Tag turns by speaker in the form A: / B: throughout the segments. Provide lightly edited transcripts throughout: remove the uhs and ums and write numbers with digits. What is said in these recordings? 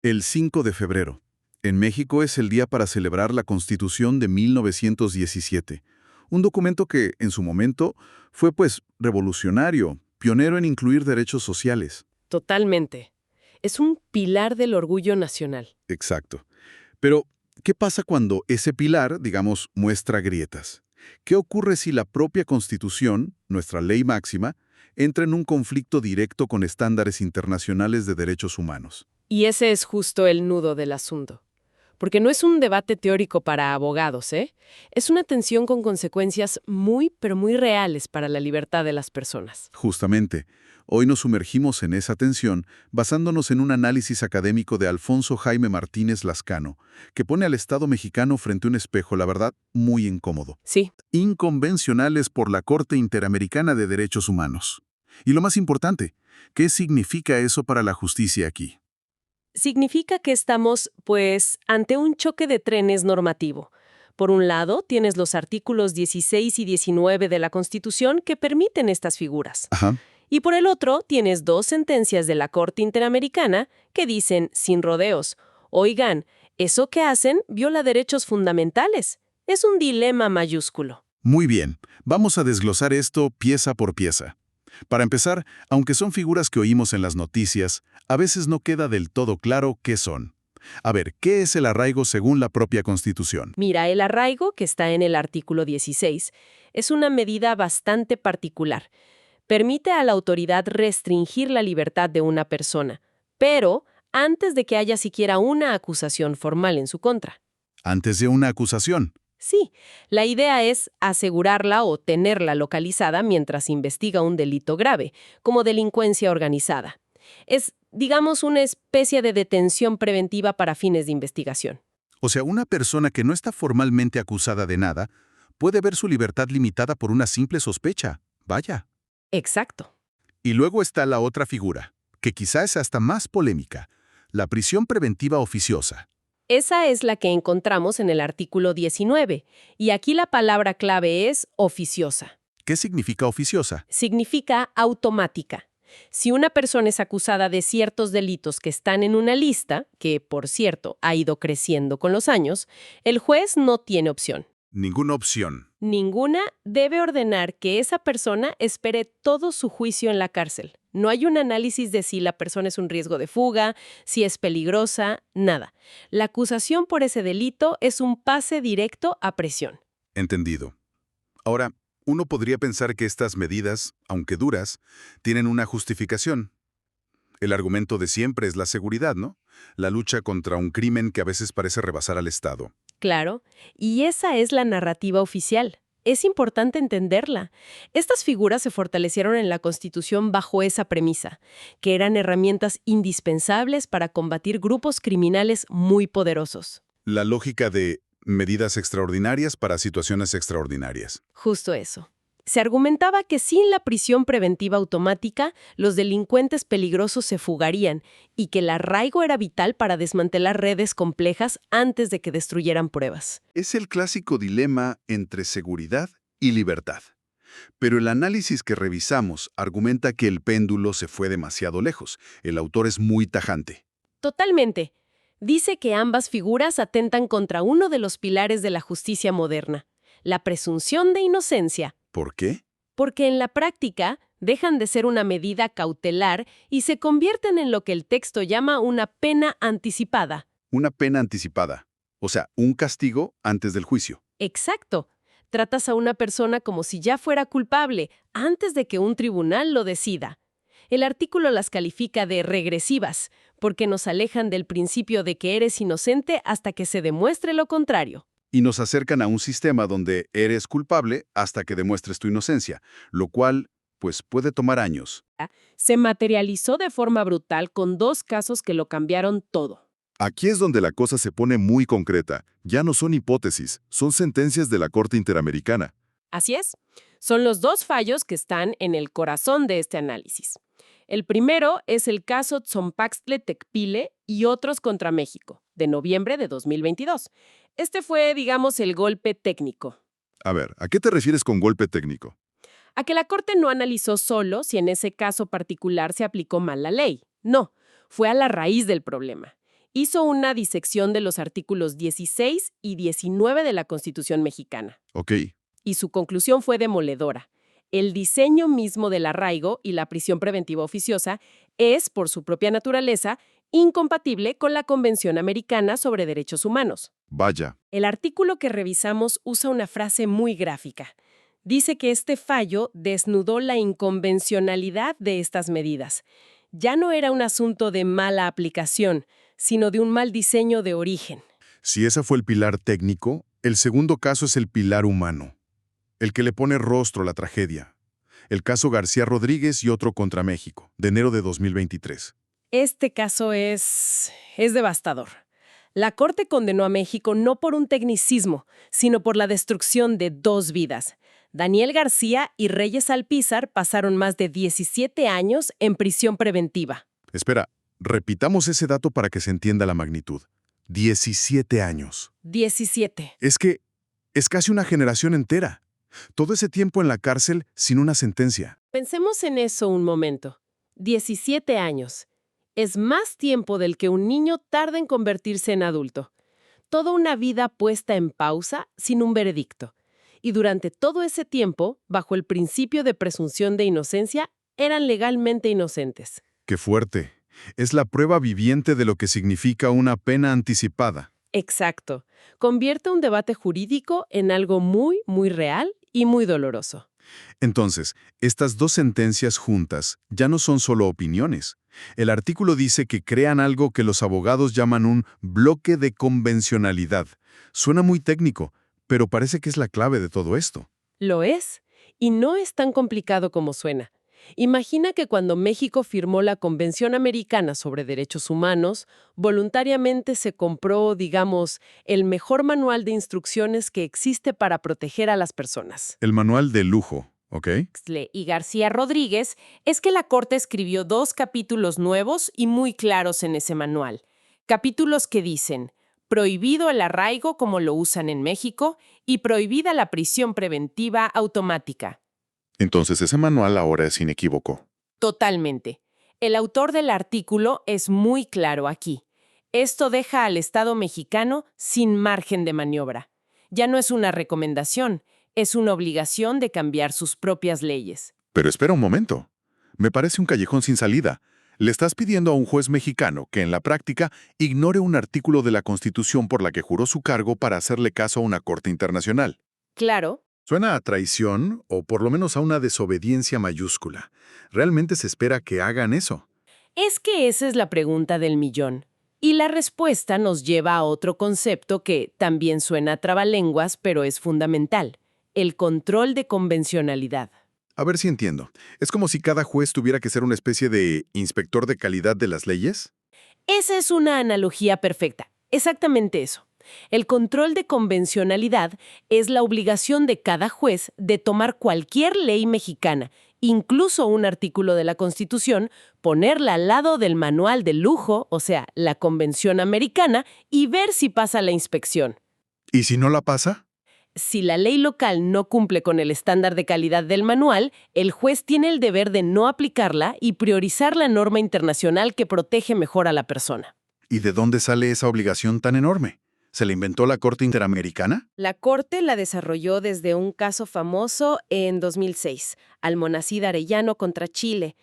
A: El 5 de febrero. En México es el día para celebrar la Constitución de 1917, un documento que, en su momento, fue revolucionario, pionero en incluir derechos sociales.
B: Totalmente. Es un pilar del orgullo nacional.
A: Exacto. Pero, ¿qué pasa cuando ese pilar, digamos, muestra grietas? ¿Qué ocurre si la propia Constitución, nuestra ley máxima, entra en un conflicto directo con estándares internacionales de derechos humanos?
B: Y ese es justo el nudo del asunto. Porque no es un debate teórico para abogados, ¿eh? Es una tensión con consecuencias muy, pero muy reales para la libertad de las personas.
A: Justamente, hoy nos sumergimos en esa tensión basándonos en un análisis académico de Alfonso Jaime Martínez Lascano, que pone al Estado mexicano frente a un espejo, la verdad, muy incómodo.
B: Sí,
A: Inconvencionales por la Corte Interamericana de Derechos Humanos. Y lo más importante, ¿qué significa eso para la justicia aquí?
B: significa que estamos, pues, ante un choque de trenes normativo. Por un lado, tienes los artículos 16 y 19 de la Constitución que permiten estas figuras.
A: Ajá.
B: Y por el otro, tienes dos sentencias de la Corte Interamericana que dicen, sin rodeos, oigan, eso que hacen viola derechos fundamentales. Es un dilema mayúsculo.
A: Muy bien, vamos a desglosar esto pieza por pieza. Para empezar, aunque son figuras que oímos en las noticias, a veces no queda del todo claro qué son. A ver, ¿qué es el arraigo según la propia Constitución?
B: Mira, el arraigo, que está en el artículo 16, es una medida bastante particular. Permite a la autoridad restringir la libertad de una persona, pero antes de que haya siquiera una acusación formal en su contra.
A: Antes de una acusación.
B: Sí, la idea es asegurarla o tenerla localizada mientras investiga un delito grave, como delincuencia organizada. Es, digamos, una especie de detención preventiva para fines de investigación.
A: O sea, una persona que no está formalmente acusada de nada puede ver su libertad limitada por una simple sospecha. Vaya.
B: Exacto.
A: Y luego está la otra figura, que quizá es hasta más polémica, la prisión preventiva oficiosa.
B: Esa es la que encontramos en el artículo 19, y aquí la palabra clave es oficiosa.
A: ¿Qué significa oficiosa?
B: Significa automática. Si una persona es acusada de ciertos delitos que están en una lista, que, por cierto, ha ido creciendo con los años, el juez no tiene opción.
A: Ninguna opción.
B: Ninguna debe ordenar que esa persona espere todo su juicio en la cárcel. No hay un análisis de si la persona es un riesgo de fuga, si es peligrosa, nada. La acusación por ese delito es un pase directo a prisión.
A: Entendido. Ahora, uno podría pensar que estas medidas, aunque duras, tienen una justificación. El argumento de siempre es la seguridad, ¿no? La lucha contra un crimen que a veces parece rebasar al Estado.
B: Claro, y esa es la narrativa oficial. Es importante entenderla. Estas figuras se fortalecieron en la Constitución bajo esa premisa, que eran herramientas indispensables para combatir grupos criminales muy poderosos.
A: La lógica de medidas extraordinarias para situaciones extraordinarias.
B: Justo eso. Se argumentaba que sin la prisión preventiva automática, los delincuentes peligrosos se fugarían y que el arraigo era vital para desmantelar redes complejas antes de que destruyeran pruebas.
A: Es el clásico dilema entre seguridad y libertad. Pero el análisis que revisamos argumenta que el péndulo se fue demasiado lejos. El autor es muy tajante.
B: Totalmente. Dice que ambas figuras atentan contra uno de los pilares de la justicia moderna, la presunción de inocencia,
A: ¿Por qué?
B: porque en la práctica dejan de ser una medida cautelar y se convierten en lo que el texto llama una pena anticipada.
A: Una pena anticipada. O sea, un castigo antes del juicio.
B: Exacto. Tratas a una persona como si ya fuera culpable, antes de que un tribunal lo decida. El artículo las califica de regresivas, porque nos alejan del principio de que eres inocente hasta que se demuestre lo contrario.
A: Y nos acercan a un sistema donde eres culpable hasta que demuestres tu inocencia, lo cual, puede tomar años.
B: Se materializó de forma brutal con dos casos que lo cambiaron todo.
C: Aquí es donde la cosa se pone muy concreta. Ya no son hipótesis, son sentencias de la Corte Interamericana.
B: Así es. Son los dos fallos que están en el corazón de este análisis. El primero es el caso Tzompaxtle-Tecpile y otros contra México, de noviembre de 2022. Este fue, digamos, el golpe técnico.
C: A ver, ¿a qué te refieres con golpe técnico?
B: A que la Corte no analizó solo si en ese caso particular se aplicó mal la ley. No, fue a la raíz del problema. Hizo una disección de los artículos 16 y 19 de la Constitución mexicana.
A: Ok.
B: Y su conclusión fue demoledora. El diseño mismo del arraigo y la prisión preventiva oficiosa es, por su propia naturaleza, incompatible con la Convención Americana sobre Derechos Humanos.
C: Vaya.
B: El artículo que revisamos usa una frase muy gráfica. Dice que este fallo desnudó la inconvencionalidad de estas medidas. Ya no era un asunto de mala aplicación, sino de un mal diseño de origen.
A: Si ese fue el pilar técnico, el segundo caso es el pilar humano, el que le pone rostro a la tragedia. El caso García Rodríguez y otro contra México, de enero de 2023.
B: Este caso es devastador. La Corte condenó a México no por un tecnicismo, sino por la destrucción de 2 vidas. Daniel García y Reyes Alpizar pasaron más de 17 años en prisión preventiva.
A: Espera, repitamos ese dato para que se entienda la magnitud. 17 años.
B: 17.
A: Es casi una generación entera. Todo ese tiempo en la cárcel sin una sentencia.
B: Pensemos en eso un momento. 17 años. Es más tiempo del que un niño tarda en convertirse en adulto. Toda una vida puesta en pausa sin un veredicto. Y durante todo ese tiempo, bajo el principio de presunción de inocencia, eran legalmente inocentes.
A: ¡Qué fuerte! Es la prueba viviente de lo que significa una pena anticipada.
B: Exacto. Convierte un debate jurídico en algo muy, muy real y muy doloroso.
A: Entonces, estas 2 sentencias juntas ya no son solo opiniones. El artículo dice que crean algo que los abogados llaman un bloque de convencionalidad. Suena muy técnico, pero parece que es la clave de todo esto.
B: Lo es, y no es tan complicado como suena. Imagina que cuando México firmó la Convención Americana sobre Derechos Humanos, voluntariamente se compró, digamos, el mejor manual de instrucciones que existe para proteger a las personas.
A: El manual de lujo, ¿ok?
B: Y García Rodríguez es que la Corte escribió 2 capítulos nuevos y muy claros en ese manual. Capítulos que dicen: prohibido el arraigo como lo usan en México y prohibida la prisión preventiva automática.
A: Entonces ese manual ahora es inequívoco.
B: Totalmente. El autor del artículo es muy claro aquí. Esto deja al Estado mexicano sin margen de maniobra. Ya no es una recomendación, es una obligación de cambiar sus propias leyes.
A: Pero espera un momento. Me parece un callejón sin salida. Le estás pidiendo a un juez mexicano que en la práctica ignore un artículo de la Constitución por la que juró su cargo para hacerle caso a una corte internacional.
B: Claro.
A: Suena a traición o por lo menos a una desobediencia mayúscula. ¿Realmente se espera que hagan eso?
B: Es que esa es la pregunta del millón. Y la respuesta nos lleva a otro concepto que también suena a trabalenguas, pero es fundamental: el control de convencionalidad.
A: A ver si entiendo. ¿Es como si cada juez tuviera que ser una especie de inspector de calidad de las leyes?
B: Esa es una analogía perfecta. Exactamente eso. El control de convencionalidad es la obligación de cada juez de tomar cualquier ley mexicana, incluso un artículo de la Constitución, ponerla al lado del manual de lujo, o sea, la Convención Americana, y ver si pasa la inspección.
A: ¿Y si no la pasa?
B: Si la ley local no cumple con el estándar de calidad del manual, el juez tiene el deber de no aplicarla y priorizar la norma internacional que protege mejor a la persona.
A: ¿Y de dónde sale esa obligación tan enorme? ¿Se la inventó la Corte Interamericana?
B: La Corte la desarrolló desde un caso famoso en 2006, Almonacid Arellano contra Chile.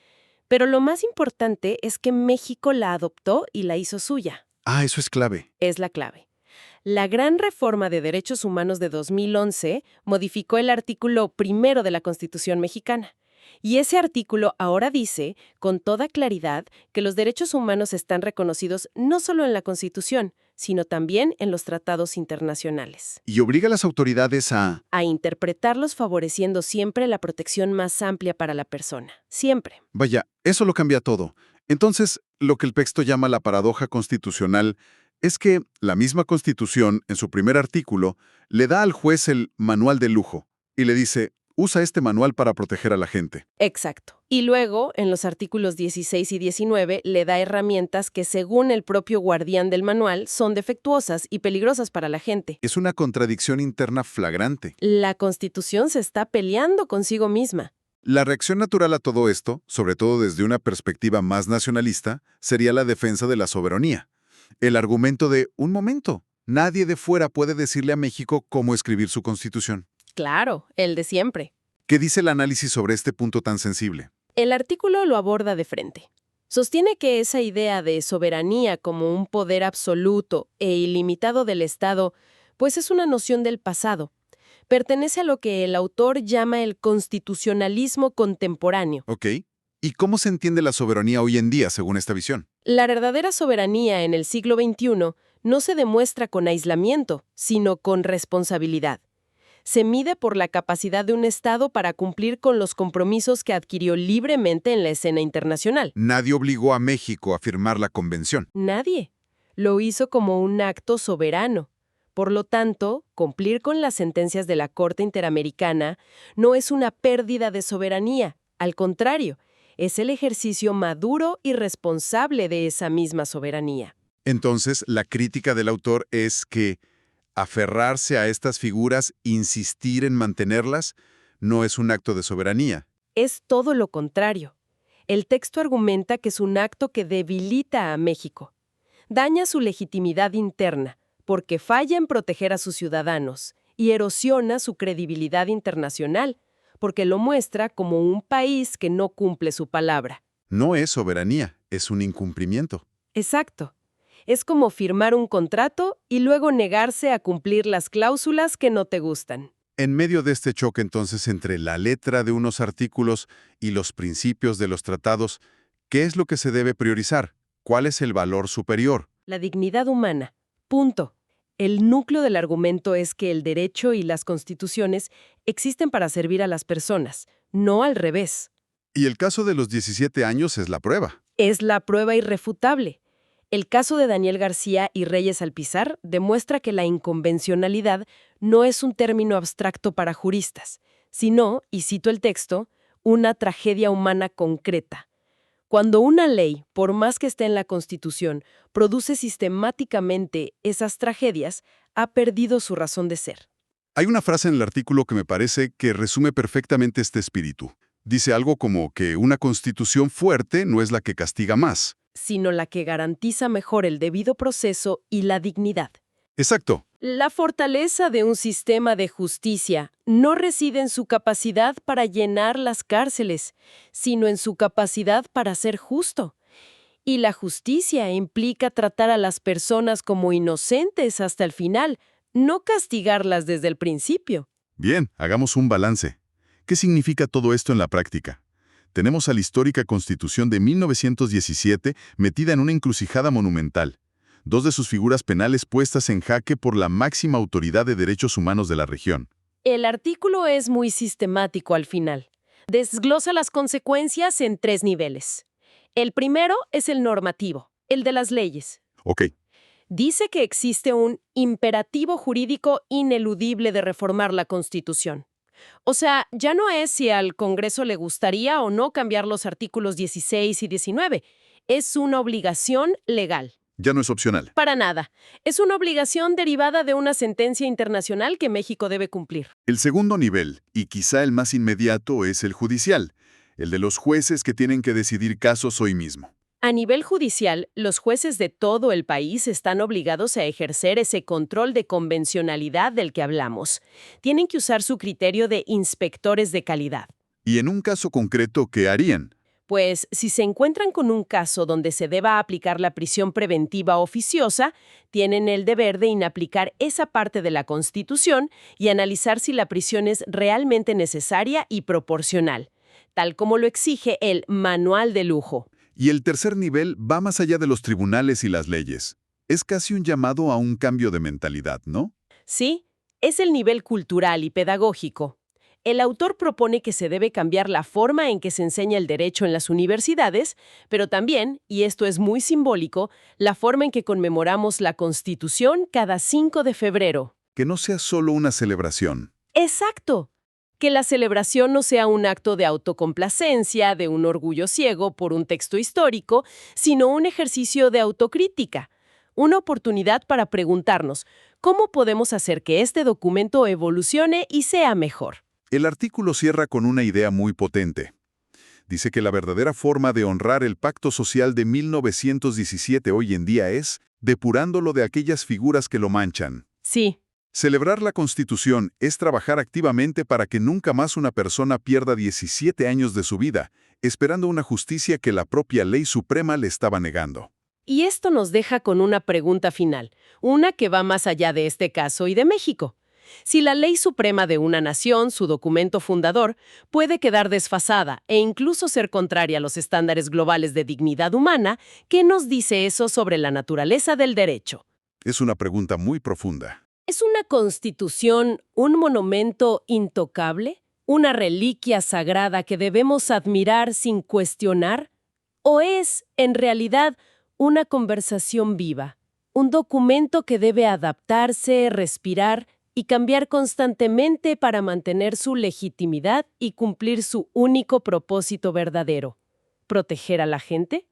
B: Pero lo más importante es que México la adoptó y la hizo suya.
A: Ah, eso es clave.
B: Es la clave. La Gran Reforma de Derechos Humanos de 2011 modificó el artículo 1 de la Constitución mexicana. Y ese artículo ahora dice, con toda claridad, que los derechos humanos están reconocidos no solo en la Constitución, sino también en los tratados internacionales.
A: Y obliga a las autoridades a
B: interpretarlos favoreciendo siempre la protección más amplia para la persona. Siempre.
A: Vaya, eso lo cambia todo. Entonces, lo que el texto llama la paradoja constitucional es que la misma Constitución, en su primer artículo, le da al juez el manual de lujo y le dice: usa este manual para proteger a la gente.
B: Exacto. Y luego, en los artículos 16 y 19, le da herramientas que, según el propio guardián del manual, son defectuosas y peligrosas para la gente.
A: Es una contradicción interna flagrante.
B: La Constitución se está peleando consigo misma.
A: La reacción natural a todo esto, sobre todo desde una perspectiva más nacionalista, sería la defensa de la soberanía. El argumento de, un momento, nadie de fuera puede decirle a México cómo escribir su constitución.
B: Claro, el de siempre.
A: ¿Qué dice el análisis sobre este punto tan sensible?
B: El artículo lo aborda de frente. Sostiene que esa idea de soberanía como un poder absoluto e ilimitado del Estado, pues es una noción del pasado. Pertenece a lo que el autor llama el constitucionalismo contemporáneo.
A: Ok. ¿Y cómo se entiende la soberanía hoy en día según esta visión?
B: La verdadera soberanía en el siglo XXI no se demuestra con aislamiento, sino con responsabilidad. Se mide por la capacidad de un Estado para cumplir con los compromisos que adquirió libremente en la escena internacional.
A: Nadie obligó a México a firmar la convención.
B: Nadie. Lo hizo como un acto soberano. Por lo tanto, cumplir con las sentencias de la Corte Interamericana no es una pérdida de soberanía. Al contrario, es el ejercicio maduro y responsable de esa misma soberanía.
A: Entonces, la crítica del autor es que aferrarse a estas figuras, insistir en mantenerlas, no es un acto de soberanía.
B: Es todo lo contrario. El texto argumenta que es un acto que debilita a México. Daña su legitimidad interna, porque falla en proteger a sus ciudadanos, y erosiona su credibilidad internacional, porque lo muestra como un país que no cumple su palabra.
A: No es soberanía, es un incumplimiento.
B: Exacto. Es como firmar un contrato y luego negarse a cumplir las cláusulas que no te gustan.
A: En medio de este choque entonces entre la letra de unos artículos y los principios de los tratados, ¿qué es lo que se debe priorizar? ¿Cuál es el valor superior?
B: La dignidad humana. Punto. El núcleo del argumento es que el derecho y las constituciones existen para servir a las personas, no al revés.
A: Y el caso de los 17 años es la prueba.
B: Es la prueba irrefutable. El caso de Daniel García y Reyes Alpizar demuestra que la inconvencionalidad no es un término abstracto para juristas, sino, y cito el texto, una tragedia humana concreta. Cuando una ley, por más que esté en la Constitución, produce sistemáticamente esas tragedias, ha perdido su razón de ser.
A: Hay una frase en el artículo que me parece que resume perfectamente este espíritu. Dice algo como que una constitución fuerte no es la que castiga más.
B: Sino la que garantiza mejor el debido proceso y la dignidad.
A: Exacto.
B: La fortaleza de un sistema de justicia no reside en su capacidad para llenar las cárceles, sino en su capacidad para ser justo. Y la justicia implica tratar a las personas como inocentes hasta el final, no castigarlas desde el principio.
A: Bien, hagamos un balance. ¿Qué significa todo esto en la práctica? Tenemos a la histórica Constitución de 1917 metida en una encrucijada monumental. Dos de sus figuras penales puestas en jaque por la máxima autoridad de derechos humanos de la región.
B: El artículo es muy sistemático al final. Desglosa las consecuencias en 3 niveles. El primero es el normativo, el de las leyes.
A: Ok,
B: Dice que existe un imperativo jurídico ineludible de reformar la Constitución. O sea, ya no es si al Congreso le gustaría o no cambiar los artículos 16 y 19. Es una obligación legal.
A: ya no es opcional.
B: Para nada. Es una obligación derivada de una sentencia internacional que México debe cumplir.
A: El segundo nivel, y quizá el más inmediato, es el judicial, el de los jueces que tienen que decidir casos hoy mismo.
B: A nivel judicial, los jueces de todo el país están obligados a ejercer ese control de convencionalidad del que hablamos. Tienen que usar su criterio de inspectores de calidad.
A: Y en un caso concreto, ¿qué harían?
B: Pues, si se encuentran con un caso donde se deba aplicar la prisión preventiva oficiosa, tienen el deber de inaplicar esa parte de la Constitución y analizar si la prisión es realmente necesaria y proporcional, tal como lo exige el Manual de Lujo.
A: Y el tercer nivel va más allá de los tribunales y las leyes. Es casi un llamado a un cambio de mentalidad, ¿no?
B: Sí, es el nivel cultural y pedagógico. El autor propone que se debe cambiar la forma en que se enseña el derecho en las universidades, pero también, y esto es muy simbólico, la forma en que conmemoramos la Constitución cada 5 de febrero.
A: Que no sea solo una celebración.
B: ¡Exacto! Que la celebración no sea un acto de autocomplacencia, de un orgullo ciego por un texto histórico, sino un ejercicio de autocrítica. Una oportunidad para preguntarnos, ¿cómo podemos hacer que este documento evolucione y sea mejor?
A: El artículo cierra con una idea muy potente. Dice que la verdadera forma de honrar el Pacto Social de 1917 hoy en día es depurándolo de aquellas figuras que lo manchan.
B: Sí.
A: Celebrar la Constitución es trabajar activamente para que nunca más una persona pierda 17 años de su vida, esperando una justicia que la propia ley suprema le estaba negando.
B: Y esto nos deja con una pregunta final, una que va más allá de este caso y de México. Si la ley suprema de una nación, su documento fundador, puede quedar desfasada e incluso ser contraria a los estándares globales de dignidad humana, ¿qué nos dice eso sobre la naturaleza del derecho?
A: Es una pregunta muy profunda.
B: ¿Es una constitución un monumento intocable? ¿Una reliquia sagrada que debemos admirar sin cuestionar? ¿O es, en realidad, una conversación viva? Un documento que debe adaptarse, respirar y cambiar constantemente para mantener su legitimidad y cumplir su único propósito verdadero: ¿proteger a la gente?